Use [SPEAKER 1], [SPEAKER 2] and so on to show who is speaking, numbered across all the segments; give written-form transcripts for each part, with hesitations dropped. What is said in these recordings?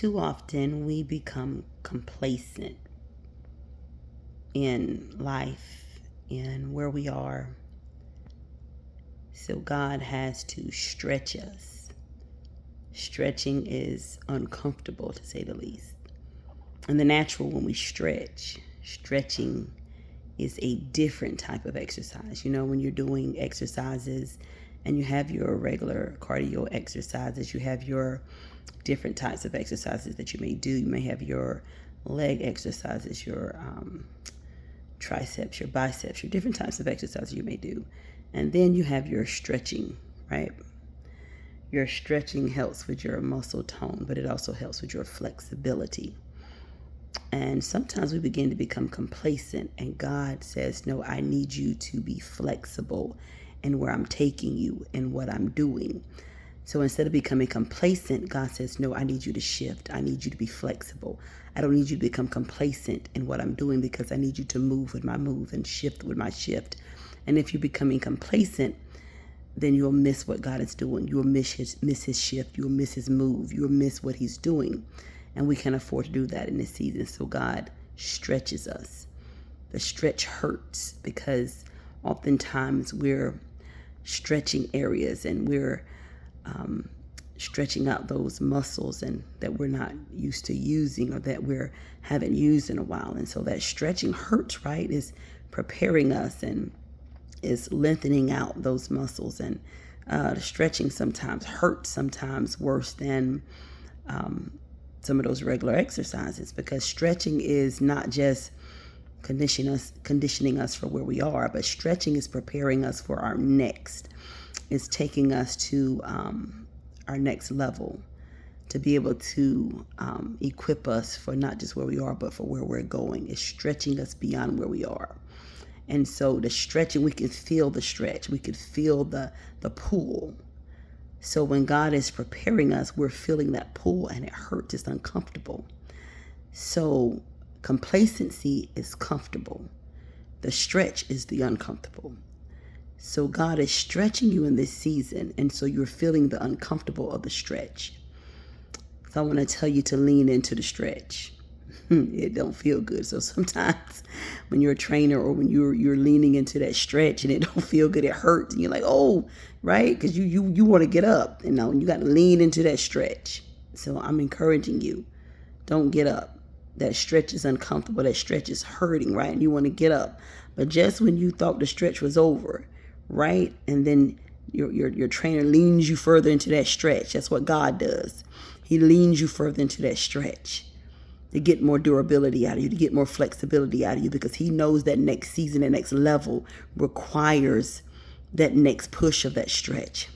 [SPEAKER 1] Too often we become complacent in life and where we are. So God has to stretch us. Stretching is uncomfortable, to say the least. In the natural, when we stretching is a different type of exercise. When you're doing exercises and you have your regular cardio exercises, you have your different types of exercises that you may do. You may have your leg exercises, your triceps, your biceps, your different types of exercises you may do. And then you have your stretching, right? Your stretching helps with your muscle tone, but it also helps with your flexibility. And sometimes we begin to become complacent, and God says, no, I need you to be flexible in where I'm taking you and what I'm doing. So instead of becoming complacent, God says, no, I need you to shift. I need you to be flexible. I don't need you to become complacent in what I'm doing, because I need you to move with my move and shift with my shift. And if you're becoming complacent, then you'll miss what God is doing. You'll miss his shift. You'll miss his move. You'll miss what he's doing. And we can't afford to do that in this season. So God stretches us. The stretch hurts because oftentimes we're stretching areas and we're stretching out those muscles and that we're not used to using or that we haven't used in a while. And so that stretching hurts, right? Is preparing us and is lengthening out those muscles. And the stretching sometimes hurts, sometimes worse than some of those regular exercises, because stretching is not just conditioning us for where we are, but stretching is preparing us for our next. It's taking us to our next level, to be able to equip us for not just where we are, but for where we're going. It's stretching us beyond where we are. And so the stretching, we can feel the stretch. We can feel the pull. So when God is preparing us, we're feeling that pull, and it hurts. It's uncomfortable. So complacency is comfortable. The stretch is the uncomfortable. So God is stretching you in this season, and so you're feeling the uncomfortable of the stretch. So I want to tell you to lean into the stretch. It don't feel good. So sometimes when you're a trainer or when you're leaning into that stretch and it don't feel good, it hurts. And you're like, oh, right? Because you want to get up. You got to lean into that stretch. So I'm encouraging you. Don't get up. That stretch is uncomfortable. That stretch is hurting, right? And you want to get up. But just when you thought the stretch was over, right? And then your trainer leans you further into that stretch. That's what God does. He leans you further into that stretch to get more durability out of you, to get more flexibility out of you, because he knows that next season, that next level requires that next push of that stretch.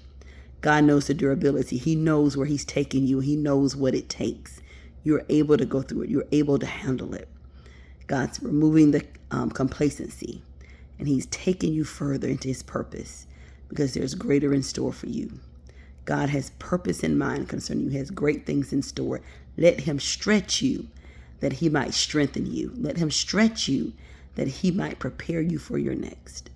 [SPEAKER 1] God knows the durability. He knows where he's taking you. He knows what it takes. You're able to go through it. You're able to handle it. God's removing the complacency, and he's taking you further into his purpose, because there's greater in store for you. God has purpose in mind concerning you. He has great things in store. Let him stretch you that he might strengthen you. Let him stretch you that he might prepare you for your next.